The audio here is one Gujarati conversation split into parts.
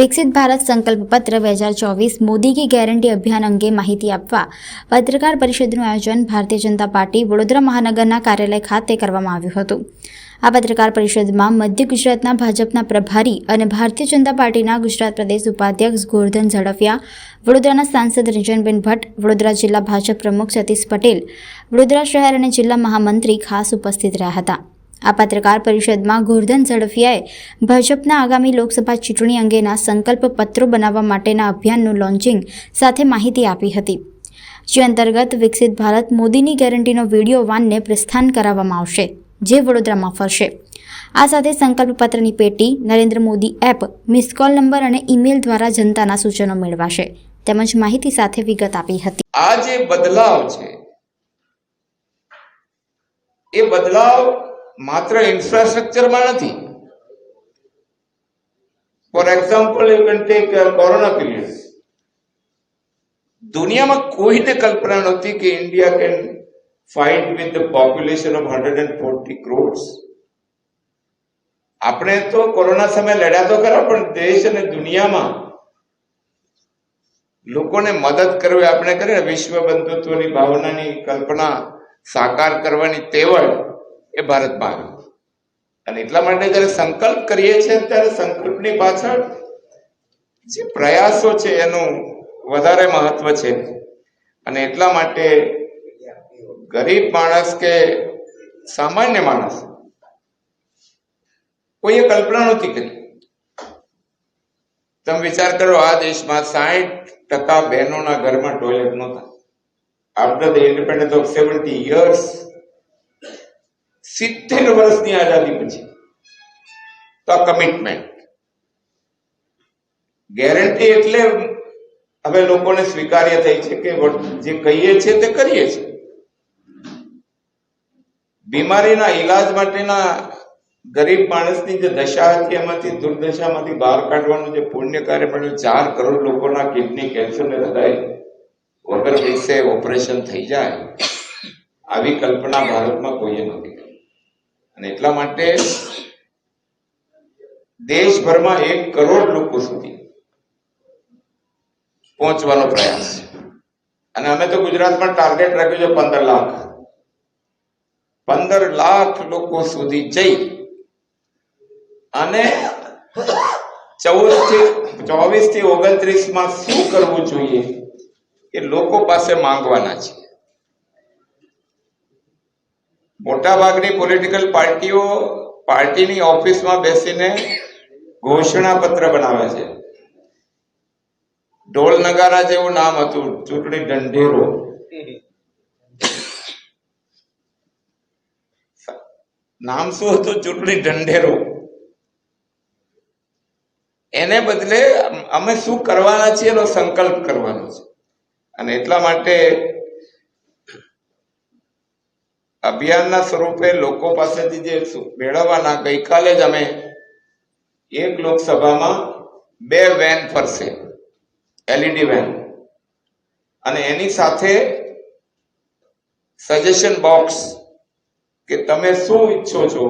વિકસિત ભારત સંકલ્પ પત્ર 2024 મોદી કી ગેરંટી અભિયાન અંગે માહિતી આપવા પત્રકાર પરિષદનું આયોજન ભારતીય જનતા પાર્ટી વડોદરા મહાનગરના કાર્યાલય ખાતે કરવામાં આવ્યું હતું। આ પત્રકાર પરિષદમાં મધ્ય ગુજરાતના ભાજપના પ્રભારી અને ભારતીય જનતા પાર્ટીના ગુજરાત પ્રદેશ ઉપાધ્યક્ષ ગોરધન ઝડફિયા, વડોદરાના સાંસદ રંજનબેન ભટ્ટ, વડોદરા જિલ્લા ભાજપ પ્રમુખ સતીશ પટેલ, વડોદરા શહેર અને જિલ્લા મહામંત્રી ખાસ ઉપસ્થિત રહ્યા હતા। આ પત્રકાર પરિષદમાં ગોરધન ઝડફિયાએ ભાજપના આગામી લોકસભા ચૂંટણી અંગેના સંકલ્પ પત્રો બનાવવા માટેના અભિયાનનું લોન્ચિંગ સાથે માહિતી આપી હતી, જે અંતર્ગત વિકસિત ભારત મોદીની ગેરંટીનો વિડીયો વાનને પ્રસ્થાન કરાવવામાં આવશે, જે વડોદરામાં ફરશે। આ સાથે સંકલ્પ પત્રની પેટી, Narendra Modi app, miss call number અને ઈમેલ દ્વારા જનતાના સૂચનો મેળવાશે તેમજ માહિતી સાથે વિગત આપી હતી। આ જે બદલાવ છે એ બદલાવ માત્ર ઇન્ફ્રાસ્ટ્રક્ચરમાં નથી। For example, you can take corona period. દુનિયામાં કોઈને કલ્પના નહોતી કે India can fight with the population of 140 crores। આપણે તો કોરોના સમય લડ્યા તો ખરા, પણ દેશ અને દુનિયામાં લોકોને મદદ કરવી આપણે કરીએ, વિશ્વ બંધુત્વની ભાવનાની કલ્પના સાકાર કરવાની તેવડ એ ભારતમાં આવ્યું। અને એટલા માટે જયારે સંકલ્પ કરીએ છીએ ત્યારે સંકલ્પની પાછળ જે પ્રયાસો છે એનું વધારે મહત્વ છે। અને એટલા માટે ગરીબ માણસ કે સામાન્ય માણસ કોઈએ કલ્પના નહોતી કરી। તમે વિચાર કરો, આ દેશમાં 60% બહેનોના ઘરમાં ટોયલેટ નહોતા। After the independence of 70 years, 70 વર્ષની આઝાદી પછી તો આ કમિટમેન્ટ, ગેરંટી એટલે હવે લોકોને સ્વીકાર્ય થઈ છે કે જે કહીએ છીએ તે કરીએ છીએ। બીમારીના ઈલાજ માટેના ગરીબ માણસની જે દશા હતી એમાંથી, દુર્દશામાંથી બહાર કાઢવાનું જે પુણ્ય કાર્ય મળ્યું, 4 કરોડ લોકોના કિડની, કેન્સર ને હૃદય વગર પૈસે ઓપરેશન થઈ જાય, આવી કલ્પના ભારતમાં કોઈએ નહોતી કરી। અને એટલા માટે દેશભરમાં 1 કરોડ લોકો સુધી પહોંચવાનો પ્રયાસ છે। અને અમે તો ગુજરાતમાં ટાર્ગેટ રાખ્યું છે 15 લાખ। 15 લાખ લોકો સુધી જઈ અને 24 થી 29 માં શું કરવું જોઈએ એ લોકો પાસે માંગવાના છે। મોટાભાગની પોલિટિકલ પાર્ટીઓ પાર્ટીની ઓફિસમાં બેસીને ઘોષણા પત્ર બનાવે છે। ઢોલ નગારા જેવું નામ હતું, ચૂંટણી ઢંઢેરો। નામ શું હતું? ચૂંટણી ઢંઢેરો। એને બદલે અમે શું કરવાના છીએ એનો સંકલ્પ કરવાનો છે। અને એટલા માટે અભિયાનના સ્વરૂપે લોકો પાસેથી જે મેળવવાના, ગઈકાલે જ અમે એક લોકસભામાં 2 વેન ફરશે, LED વેન, અને એની સાથે સજેશન બોક્સ કે તમે શું ઈચ્છો છો,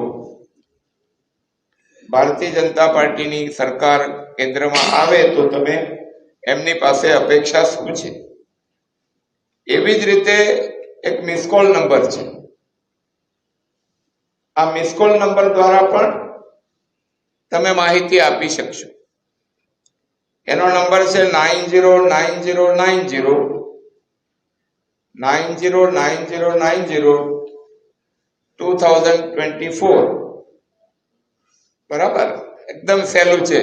ભારતીય જનતા પાર્ટીની સરકાર કેન્દ્રમાં આવે તો તમે એમની પાસે અપેક્ષા શું છે। એવી જ રીતે એક મિસ કોલ નંબર છે। આ મિસ કોલ નંબર દ્વારા પણ તમે માહિતી આપી શકશો। એનો નંબર છે 909090 2024। બરાબર, એકદમ સહેલું છે,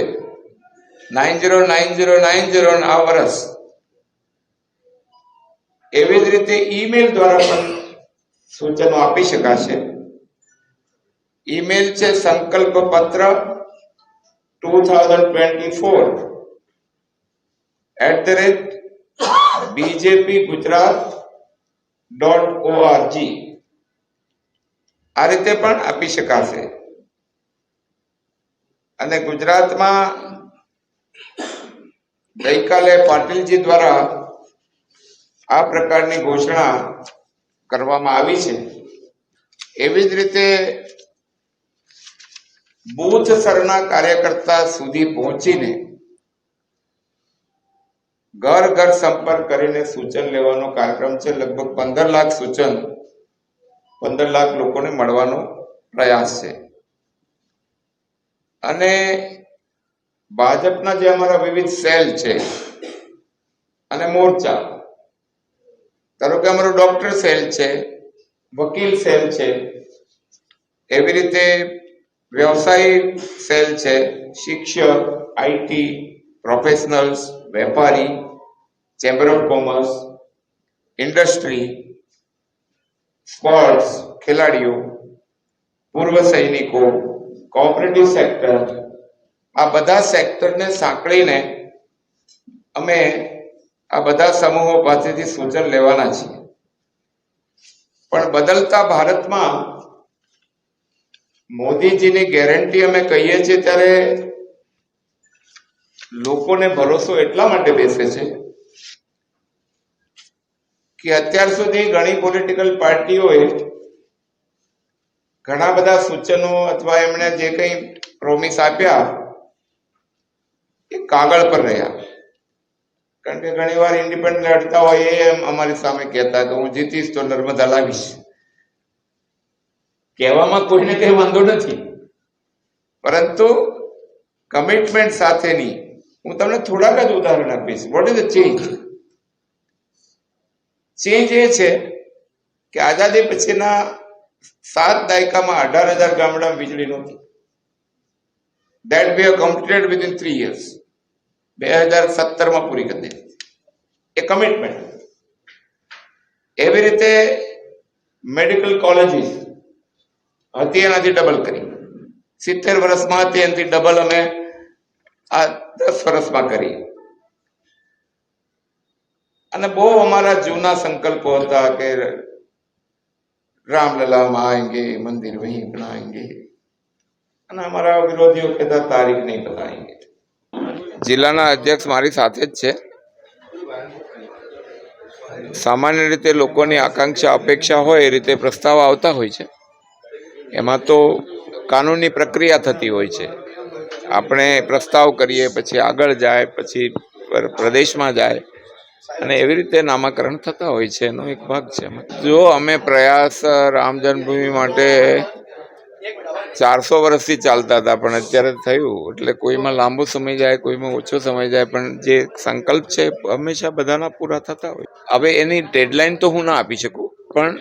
909090 આ વર્ષ। એવી જ રીતે ઈમેલ દ્વારા પણ સૂચનો આપી શકાશે। ઈમેલ છે સંકલ્પપત્ર 2024@bjpgujarat.org। આ રીતે પણ આપી શકાશે। અને ગુજરાતમાં ગઈકાલે પાટીલજી દ્વારા આ પ્રકારની ઘોષણા કરવામાં આવી છે। એવી જ રીતે બૂથ સ્તરના કાર્યકર્તા સુધી પહોંચીને ઘર ઘર સંપર્ક કરીને સૂચન લેવાનો કાર્યક્રમ છે. લગભગ 15 લાખ સૂચન 15 લાખ લોકોને મળવાનો પ્રયાસ છે. અને ભાજપના જે અમારા વિવિધ સેલ છે અને મોરચા, ધારો કે અમારો ડોક્ટર સેલ છે, વકીલ સેલ છે, એવી રીતે વ્યવસાયિક સેલ છે, શિક્ષક, આઈટી પ્રોફેશનલ્સ, વેપારી, chamber of commerce, industry, sports, ખેલાડીઓ, પૂર્વ સૈનિકો, કોઓપરેટિવ સેક્ટર, આ બધા સેક્ટરને સાંકળીને અમે આ બધા સમૂહો પાસેથી સૂચન લેવાના છીએ. પણ બદલતા ભારતમાં મોદીજીની ગેરંટી અમે કહીએ છીએ ત્યારે લોકોને ભરોસો એટલા માટે બેસે છે કે અત્યાર સુધી ઘણી પોલિટિકલ પાર્ટીઓએ ઘણા બધા સૂચનો અથવા એમણે જે કંઈ પ્રોમિસ આપ્યા એ કાગળ પર રહ્યા. કારણ કે ઘણી વાર ઇન્ડિપેન્ડન્ટ લડતા હોય એમ અમારી સામે કહેતા કે હું જીતીશ તો નર્મદા લાવીશ. કહેવામાં કોઈને કઈ વાંધો નથી, પરંતુ કમિટમેન્ટ સાથેની હું તમને થોડાક જ ઉદાહરણ આપીશ. What is the change? Change એ છે કે આઝાદી પછીના 7 દાયકામાં 18,000 ગામડામાં વીજળી નહોતી. That we have completed within 3 years. 2017 પૂરી કરી દીધી. એ કમિટમેન્ટ. એવી રીતે મેડિકલ કોલેજીસ હતી એનાથી ડબલ કરી. 70 વર્ષમાં હતી એનાથી ડબલ અમે આ 10 વર્ષમાં કરી. અને બહુ અમારા જૂના સંકલ્પો હતા કે રામલલા માં આएंगे, મંદિર વહીં બનાएंगे, અને અમારા વિરોધીઓ કહેતા તારીખ નહીં બતાएंगे. જિલ્લાના અધ્યક્ષ મારી સાથે જ છે. સામાન્ય રીતે લોકોની આકાંક્ષા અપેક્ષા હોય એ રીતે પ્રસ્તાવ આવતા હોય છે. એમાં તો કાનૂની પ્રક્રિયા થતી હોય છે. આપણે પ્રસ્તાવ કરીએ, પછી આગળ જાય, પછી પ્રદેશમાં જાય, અને એવી રીતે નામાકરણ થતા હોય છે. એનો એક ભાગ છે. જો અમે પ્રયાસ રામ જન્મભૂમિ માટે 400 વર્ષથી ચાલતા હતા, પણ અત્યારે થયું એટલે કોઈમાં લાંબો સમય જાય, કોઈમાં ઓછો સમય જાય, પણ જે સંકલ્પ છે હંમેશા બધાના પૂરા થતા હોય. હવે એની ડેડલાઇન તો હું ના આપી શકું, પણ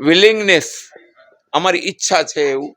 વિલિંગનેસ, અમારી ઈચ્છા છે એવું